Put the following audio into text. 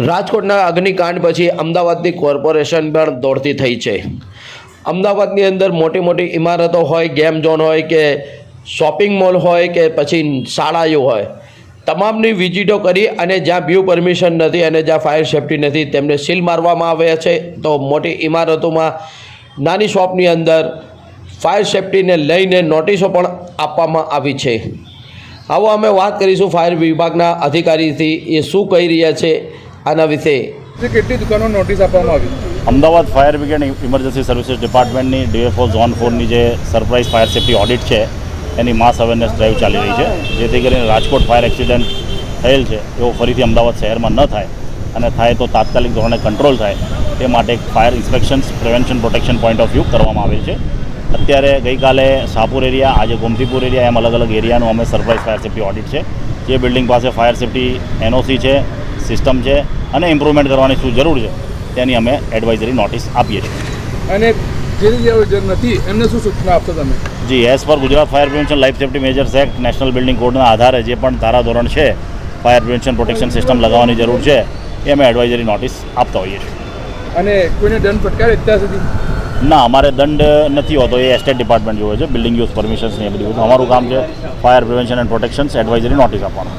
રાજકોટના અગ્નિકાંડ પછી અમદાવાદની કોર્પોરેશન પણ દોડતી થઈ છે। અમદાવાદની અંદર મોટી મોટી ઇમારતો હોય, ગેમ ઝોન હોય કે શોપિંગ મોલ હોય કે પછી શાળાઓ હોય, તમામની વિઝિટો કરી અને જ્યાં બ્યુ પરમિશન નથી અને જ્યાં ફાયર સેફ્ટી નથી તેમને સીલ મારવામાં આવ્યા છે। તો મોટી ઇમારતોમાં નાની શોપની અંદર ફાયર સેફ્ટીને લઈને નોટિસો પણ આપવામાં આવી છે। આવો અમે વાત કરીશું ફાયર વિભાગના અધિકારીથી, એ શું કહી રહ્યા છે આના વિશે। કેટલી દુકાનો નોટિસ આપવામાં આવી? Ahmedabad fire brigade emergency services ડિપાર્ટમેન્ટની DFO ઝોન 4ની જે સરપ્રાઇઝ ફાયર સેફ્ટી ઓડિટ છે એની માસ અવેરનેસ ડ્રાઈવ ચાલી રહી છે, જેથી કરીને રાજકોટ ફાયર એક્સિડન્ટ થયેલ છે એવો ફરીથી અમદાવાદ શહેરમાં ન થાય અને થાય તો તાત્કાલિક ધોરણે કંટ્રોલ થાય તે માટે fire ઇન્સ્પેક્શન્સ, prevention, protection point of view કરવામાં આવેલ છે। અત્યારે ગઈકાલે શાહપુર એરિયા, આજે ગોમતીપુર એરિયા, એમ અલગ અલગ એરિયાનું અમે સરપ્રાઇઝ ફાયર સેફ્ટી ઓડિટ છે। જે બિલ્ડિંગ પાસે ફાયર સેફ્ટી NOC છે, સિસ્ટમ છે અને ઇમ્પ્રુવમેન્ટ કરવાની શું જરૂર છે તેની અમે એડવાઇઝરી નોટિસ આપીએ છીએ। અને જે નથી એમને શું સૂચના આપશો તમે? જી, એઝ પર Gujarat fire prevention life safety measures act, national building કોડના આધારે જે પણ ધારાધોરણ છે ફાયર પ્રિવેન્શન પ્રોટેક્શન સિસ્ટમ લગાવવાની જરૂર છે એ અમે એડવાઇઝરી નોટિસ આપતા હોઈએ છીએ। અને કોઈને દંડ ફટકારે અત્યાર સુધી? ના, અમારે દંડ નથી હોતો, એ એસ્ટેટ ડિપાર્ટમેન્ટ જોવે છે, બિલ્ડિંગ યુઝ પરમિશન્સ ને એ બધું। અમારું કામ છે fire prevention and protections advisory notice આપવાનું।